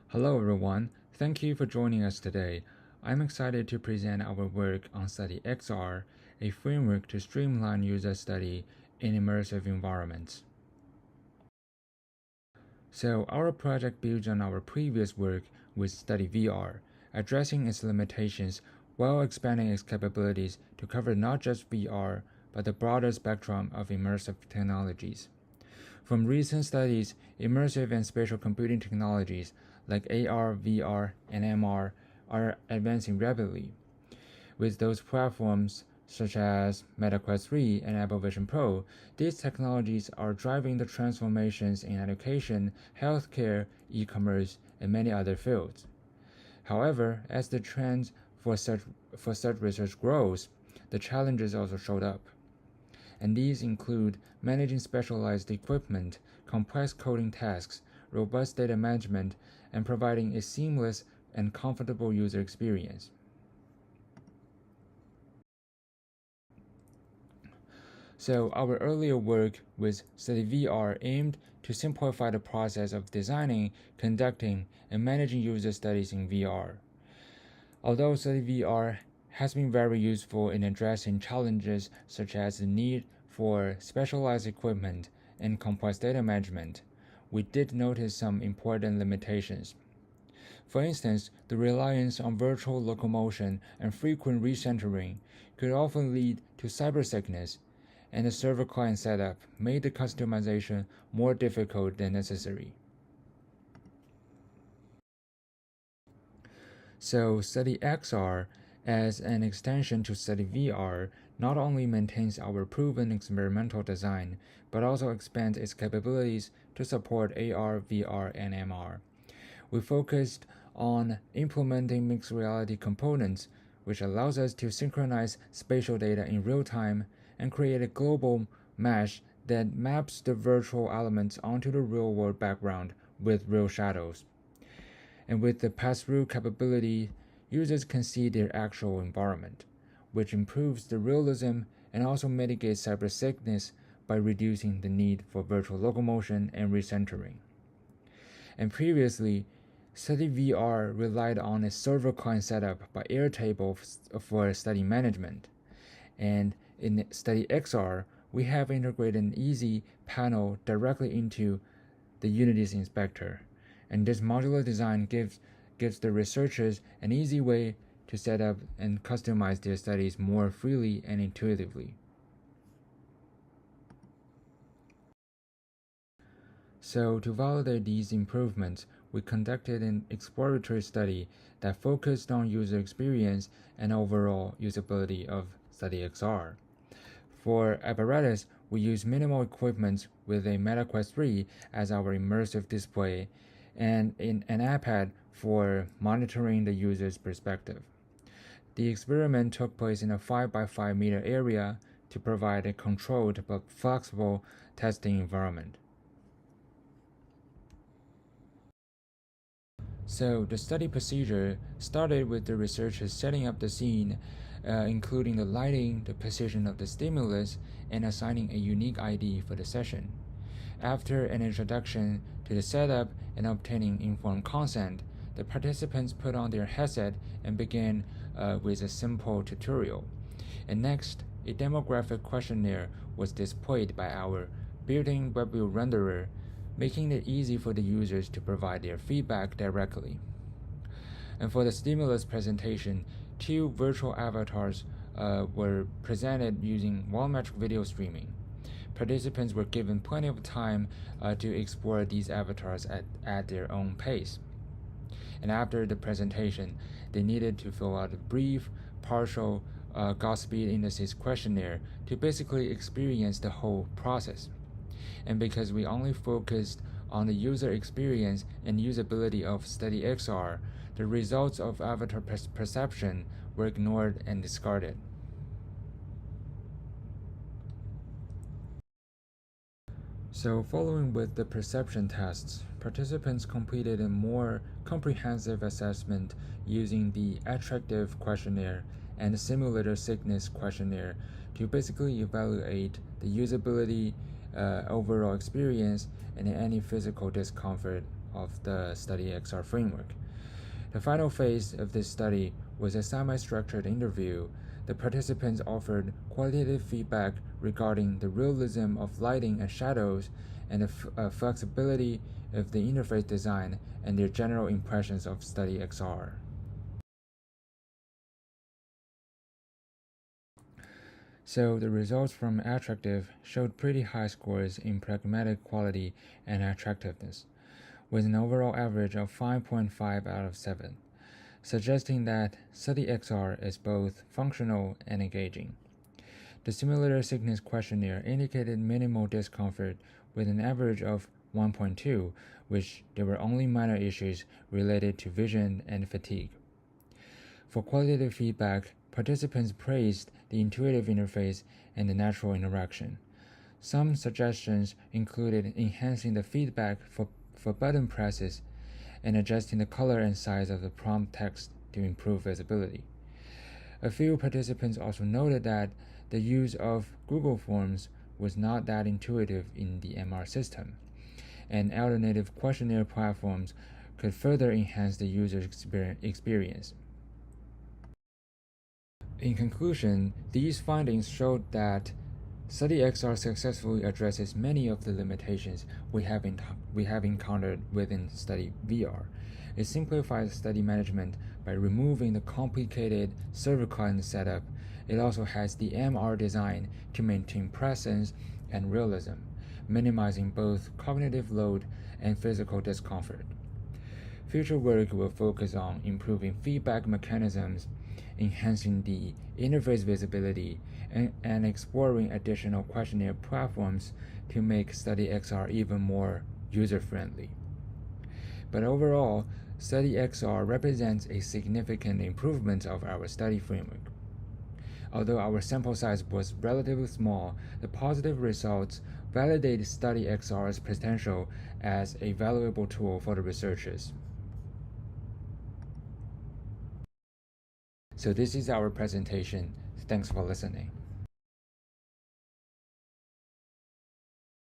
Hello everyone, thank you for joining us today. I'm excited to present our work on Study XR, a framework to streamline user study in immersive environments. So our project builds on our previous work with Study VR, addressing its limitations while expanding its capabilities to cover not just VR, but the broader spectrum of immersive technologies. From recent studies, immersive and spatial computing technologies like AR, VR, and MR are advancing rapidly. With those platforms such as Meta Quest 3 and Apple Vision Pro, these technologies are driving the transformations in education, healthcare, e-commerce, and many other fields. However, as the trend for such research grows, the challenges also showed up. And these include managing specialized equipment, complex coding tasks, robust data management, and providing a seamless and comfortable user experience. So our earlier work with Study VR aimed to simplify the process of designing, conducting, and managing user studies in VR. Although Study VR has been very useful in addressing challenges such as the need for specialized equipment and complex data management, we did notice some important limitations. For instance, the reliance on virtual locomotion and frequent recentering could often lead to cybersickness, and the server-client setup made the customization more difficult than necessary. So Study XR, as an extension to Study VR, not only maintains our proven experimental design, but also expands its capabilities to support AR, VR, and MR. We focused on implementing mixed reality components, which allows us to synchronize spatial data in real time and create a global mesh that maps the virtual elements onto the real-world background with real shadows. And with the pass-through capability, users can see their actual environment, which improves the realism and also mitigates cybersickness by reducing the need for virtual locomotion and recentering. And previously, Study VR relied on a server-client setup by Airtable for study management. And in Study XR, we have integrated an easy panel directly into the Unity's inspector. And this modular design gives the researchers an easy way to set up and customize their studies more freely and intuitively. So to validate these improvements, we conducted an exploratory study that focused on user experience and overall usability of Study XR. For apparatus, we used minimal equipment with a Meta Quest 3 as our immersive display and in an iPad for monitoring the user's perspective. The experiment took place in a 5x5 meter area to provide a controlled but flexible testing environment. So the study procedure started with the researchers setting up the scene, including the lighting, the position of the stimulus, and assigning a unique ID for the session. After an introduction to the setup and obtaining informed consent, the participants put on their headset and began with a simple tutorial. And next, a demographic questionnaire was displayed by our built-in WebView renderer, making it easy for the users to provide their feedback directly. And for the stimulus presentation, 2 virtual avatars were presented using volumetric video streaming. Participants were given plenty of time to explore these avatars at their own pace. And after the presentation, they needed to fill out a brief, partial Godspeed Indices questionnaire to basically experience the whole process. And because we only focused on the user experience and usability of Study XR, the results of avatar perception were ignored and discarded. So following with the perception tests, participants completed a more comprehensive assessment using the attractive questionnaire and the simulator sickness questionnaire to basically evaluate the usability, overall experience, and any physical discomfort of the StudyXR framework. The final phase of this study was a semi-structured interview. The participants offered qualitative feedback regarding the realism of lighting and shadows and the flexibility of the interface design and their general impressions of StudyXR. So the results from Attractive showed pretty high scores in pragmatic quality and attractiveness, with an overall average of 5.5 out of 7, suggesting that StudyXR is both functional and engaging. The Simulator Sickness Questionnaire indicated minimal discomfort with an average of 1.2, which there were only minor issues related to vision and fatigue. For qualitative feedback, participants praised the intuitive interface and the natural interaction. Some suggestions included enhancing the feedback for button presses and adjusting the color and size of the prompt text to improve visibility. A few participants also noted that the use of Google Forms was not that intuitive in the MR system, and alternative questionnaire platforms could further enhance the user experience. In conclusion, these findings showed that StudyXR successfully addresses many of the limitations we have encountered within StudyVR. It simplifies study management by removing the complicated server-client setup. It also has the MR design to maintain presence and realism, minimizing both cognitive load and physical discomfort. Future work will focus on improving feedback mechanisms, enhancing the interface visibility, and exploring additional questionnaire platforms to make StudyXR even more user-friendly. But overall, StudyXR represents a significant improvement of our study framework. Although our sample size was relatively small, the positive results validate StudyXR's potential as a valuable tool for the researchers. So this is our presentation. Thanks for listening.